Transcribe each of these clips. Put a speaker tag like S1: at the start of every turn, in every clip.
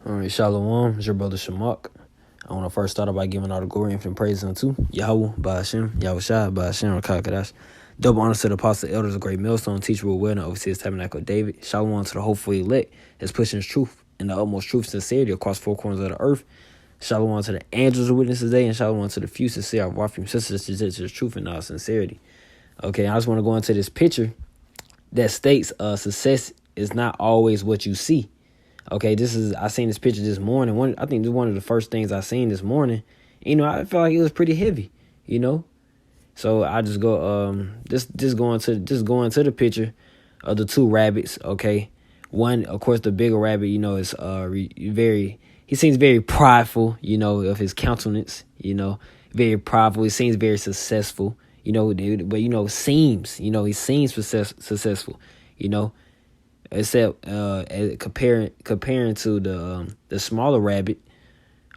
S1: All right, Shalom, it's your brother Shamak. I want to first start out by giving all the glory and infinite praise unto Yahweh, Ba'ashem, Yahushua, Ba'ashem, Rakakadash. Double honors to the apostle, elders, a great millstone, teacher, will and overseers, tabernacle of David. Shalom to the hopeful elect that's pushing his truth and the utmost truth and sincerity across four corners of the earth. Shalom to the angels who witness today, and shalom to the few sincere, our wife and sisters to the truth and our sincerity. Okay, I just want to go into this picture that states success is not always what you see. Okay, I seen this picture this morning. I think this is one of the first things I seen this morning. I felt like it was pretty heavy, So I just go just going to the picture of the two rabbits, okay? One, of course, the bigger rabbit, is he seems very prideful, of his countenance, very prideful. He seems very successful, but seems, he seems successful, except comparing to the smaller rabbit,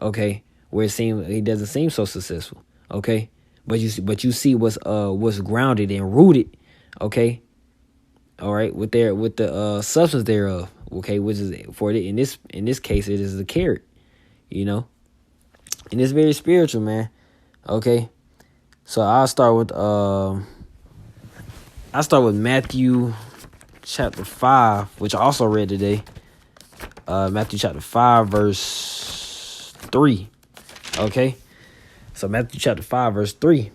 S1: okay, where he doesn't seem so successful, okay, but you see what's grounded and rooted, okay, all right, with the substance thereof, okay, which is in this case it is the carrot, and it's very spiritual, man, okay. So I'll start with Matthew chapter 5, which I also read today. Matthew chapter 5, verse 3. Okay? So Matthew chapter 5, verse 3.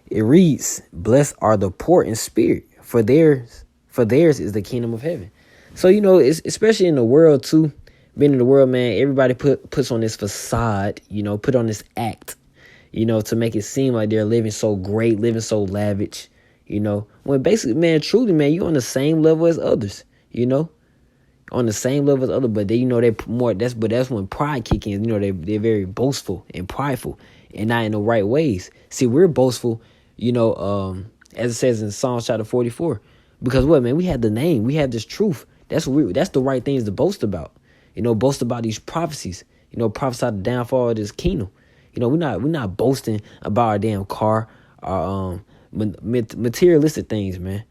S1: It reads, "Blessed are the poor in spirit, for theirs is the kingdom of heaven." So, it's, especially in the world too, being in the world, man, everybody puts on this facade, put on this act, to make it seem like they're living so great, living so lavish. When basically, man, truly, man, you're on the same level as others, on the same level as others, but they, they're more, that's when pride kicks in, they're very boastful and prideful and not in the right ways. See, we're boastful, as it says in Psalms chapter 44, because what, man, we have the name, we have this truth. That's the right things to boast about, boast about these prophecies, prophesy the downfall of this kingdom. We're not boasting about our damn car, our, materialistic things, man,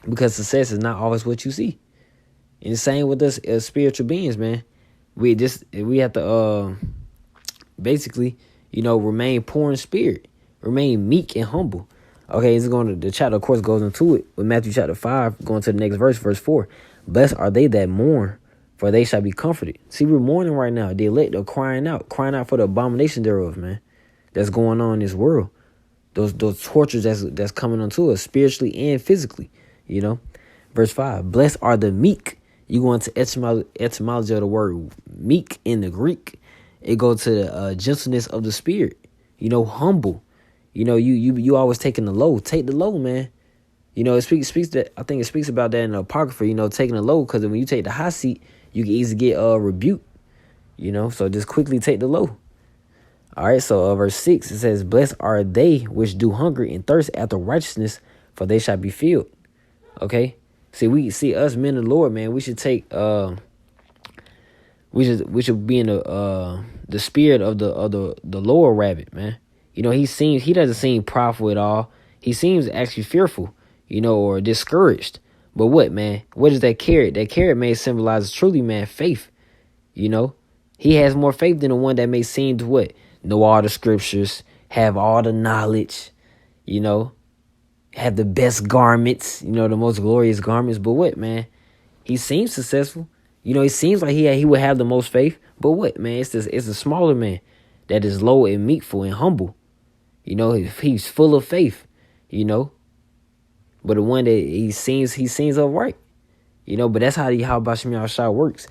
S1: because success is not always what you see. And the same with us as spiritual beings, man. We have to basically, remain poor in spirit, remain meek and humble. Okay, the chapter, of course, goes into it with Matthew chapter 5, going to the next verse 4. "Blessed are they that mourn, for they shall be comforted." See, we're mourning right now. The elect are crying out for the abomination thereof, man, that's going on in this world. Those tortures that's coming onto us spiritually and physically, Verse 5, "Blessed are the meek." You go into etymology of the word meek in the Greek. It goes to the gentleness of the spirit, humble. You always taking the low. Take the low, man. It speaks that, I think it speaks about that in the Apocrypha, taking the low, because when you take the high seat, you can easily get rebuked, so just quickly take the low. All right, so verse 6, it says, "Blessed are they which do hunger and thirst after righteousness, for they shall be filled." Okay, we see us men of the Lord, man. We should take we should be in the spirit of the lower rabbit, man. He doesn't seem prideful at all. He seems actually fearful, or discouraged. But what, man? What is that carrot? That carrot may symbolize truly, man, faith. He has more faith than the one that may seem to what? Know all the scriptures, have all the knowledge, have the best garments, the most glorious garments. But what, man? He seems successful. He seems like he would have the most faith. But what, man? It's a smaller man that is low and meekful and humble. He's full of faith, But the one that he seems upright, But that's how Bashem Yahushua works.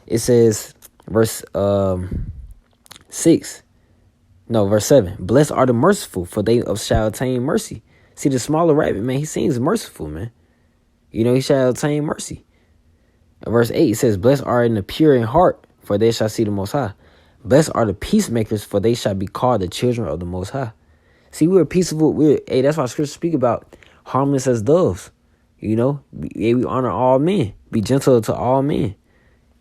S1: It says, verse 7. "Blessed are the merciful, for they shall obtain mercy." See, the smaller rabbit, man, he seems merciful, man. He shall obtain mercy. Verse 8, it says, "Blessed are the pure in heart, for they shall see the Most High. Blessed are the peacemakers, for they shall be called the children of the Most High." See, we're peaceable. That's why scriptures speak about harmless as doves. We honor all men. Be gentle to all men.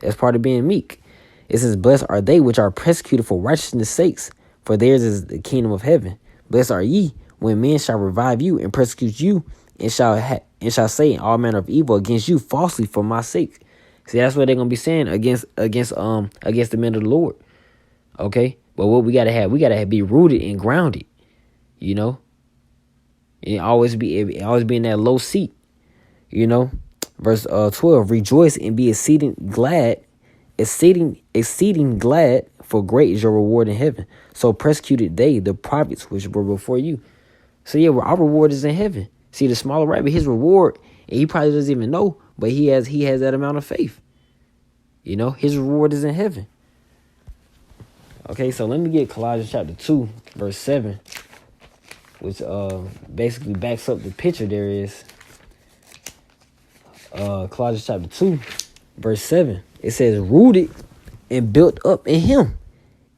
S1: That's part of being meek. It says, "Blessed are they which are persecuted for righteousness' sakes, for theirs is the kingdom of heaven. Blessed are ye when men shall revive you and persecute you, and shall say all manner of evil against you falsely for my sake." See, that's what they're gonna be saying against the men of the Lord. Okay, but what we gotta be rooted and grounded. You know, and always be in that low seat. You know, verse 12: Rejoice and be exceeding glad, exceeding glad, for great is your reward in heaven. So persecuted they the prophets which were before you. So yeah, our reward is in heaven. See, the smaller rabbit, his reward, and he probably doesn't even know, but he has that amount of faith. You know, his reward is in heaven. Okay, so let me get Colossians chapter 2, verse 7, which basically backs up the picture there is. Colossians chapter 2, verse 7. It says, rooted and built up in him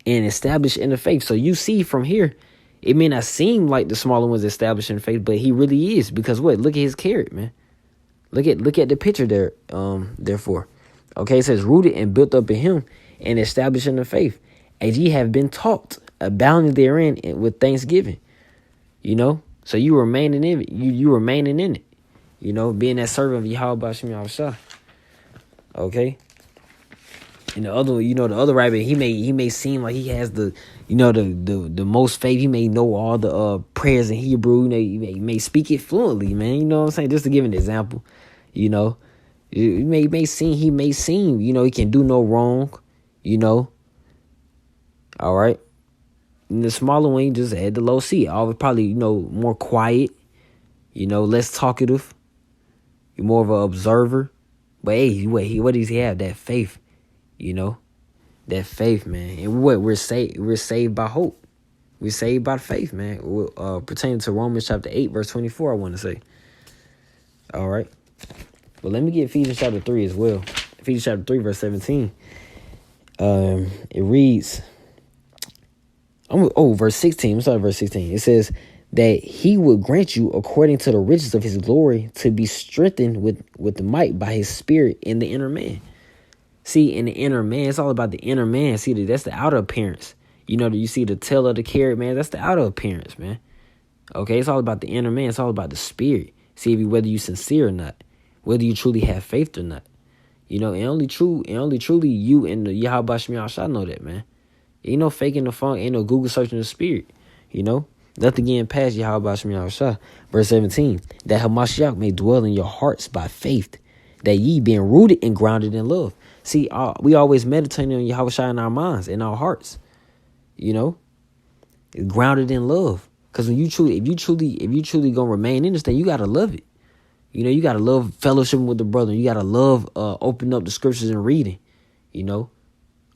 S1: and established in the faith. So you see from here, it may not seem like the smaller one's established in faith, but he really is. Because what? Look at his carrot, man. Look at the picture there, therefore. Okay, it says rooted and built up in him and established in the faith, as ye have been taught, abounding therein with thanksgiving. You know, so you remaining in it. You remaining in it. You know, being that servant of Yahweh Shem Yahushua. Okay. And the other rabbit, he may seem like he has the most faith. He may know all the prayers in Hebrew. You know, he may speak it fluently, man. You know what I'm saying? Just to give an example, you know, he may seem, you know, he can do no wrong, you know. All right. And the smaller one, he just had the low seat. Always probably, you know, more quiet, you know, less talkative. You're more of an observer. But hey, what does he have? That faith. You know, that faith, man. And we're saved by hope. We're saved by faith, man. Pertaining to Romans chapter 8, verse 24, I want to say. All right. But let me get Ephesians chapter 3 as well. Ephesians chapter 3, verse 17. It reads, verse 16. I'm sorry, verse 16. It says that he would grant you, according to the riches of his glory, to be strengthened with the might by his spirit in the inner man. See, in the inner man, it's all about the inner man. See, that's the outer appearance. You know, you see the tail of the carrot, man. That's the outer appearance, man. Okay, it's all about the inner man. It's all about the spirit. See, whether you sincere or not, whether you truly have faith or not. You know, and only truly you and the Yahweh Shem Yahushua know that, man. Ain't no faking the funk. Ain't no Google searching the spirit. You know, nothing getting past Yahweh Shem Yahushua. Verse 17, that Hamashiach may dwell in your hearts by faith, that ye being rooted and grounded in love. See, we always meditate on Yahushua in our minds, in our hearts. You know, grounded in love. Because if you truly gonna remain in this thing, you gotta love it. You know, you gotta love fellowship with the brother. You gotta love opening up the scriptures and reading. You know,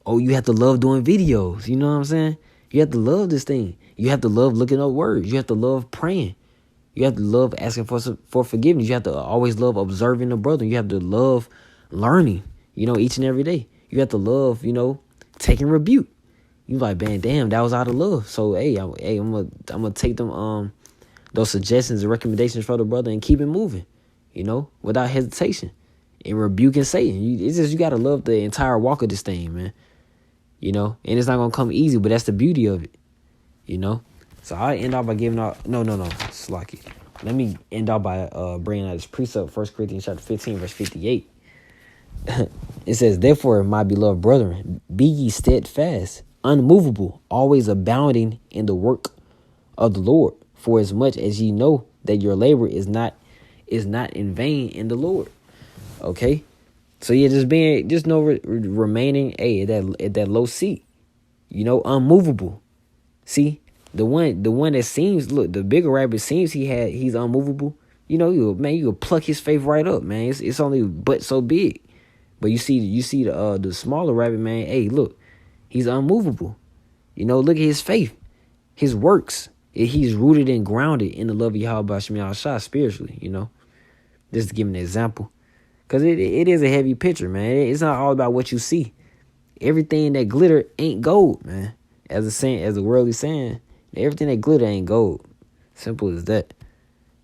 S1: you have to love doing videos. You know what I'm saying? You have to love this thing. You have to love looking up words. You have to love praying. You have to love asking for forgiveness. You have to always love observing the brother. You have to love learning. You know, each and every day. You have to love, you know, taking rebuke. You like, man, damn, that was out of love. So, I'm gonna take them those suggestions and recommendations for the brother and keep it moving, you know, without hesitation. And rebuking Satan. It's just you gotta love the entire walk of this thing, man. You know, and it's not gonna come easy, but that's the beauty of it. You know, so I end off by giving out. No, Slocky. Let me end off by bringing out this precept, 1 Corinthians chapter 15, verse 58. It says, therefore, my beloved brethren, be ye steadfast, unmovable, always abounding in the work of the Lord, for as much as ye know that your labor is not in vain in the Lord. Okay, so yeah, remaining at that low seat, you know, unmovable. See, the one that seems, look, the bigger rabbit seems he's unmovable. You know, you could pluck his faith right up, man. It's only but so big. But you see the smaller rabbit, man. Hey, look, he's unmovable. You know, look at his faith, his works. He's rooted and grounded in the love of Yahweh Shem Yahushua spiritually. You know, just to give an example, because it is a heavy picture, man. It's not all about what you see. Everything that glitter ain't gold, man. As a worldly saying, everything that glitter ain't gold. Simple as that.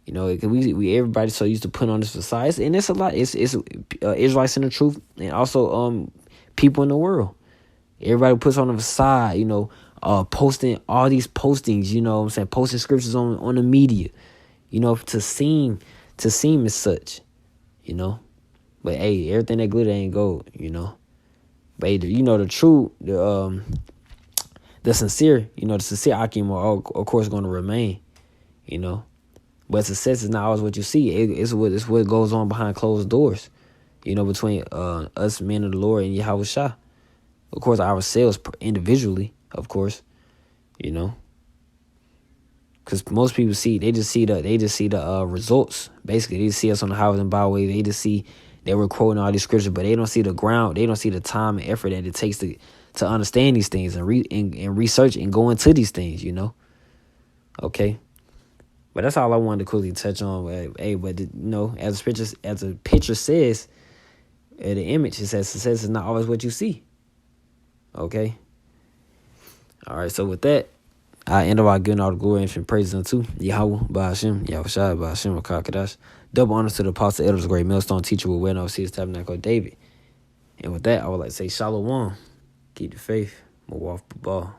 S1: You know, we everybody so used to put on this facade, and it's a lot. It's Israelites in the truth, and also people in the world. Everybody puts on the facade, you know, posting all these postings, you know what I'm saying, posting scriptures on the media, you know, to seem as such, you know. But hey, everything that glitter ain't gold, But hey, the true, the sincere, the sincere Akim are of course going to remain, But success is not always what you see. It's what goes on behind closed doors, between us men of the Lord and Yahweh Shah. Of course, ourselves individually, of course, Because most people they just see the results. Basically, they just see us on the highways and byways. They just see that we're quoting all these scriptures, but they don't see the ground. They don't see the time and effort that it takes to understand these things and research and go into these things. Okay. But that's all I wanted to quickly touch on. Hey, but as a picture says, the image, it says success is not always what you see. Okay. All right. So with that, I end up by giving all the glory and praise unto Yahweh, Ba'ashem, Yahweh Shai, Ba'ashem, Rakakadash. Double honors to the apostle, elders, great millstone teacher with well overseers, tabernacle David. And with that, I would like to say Shalom. Keep the faith. Mawaf Babal.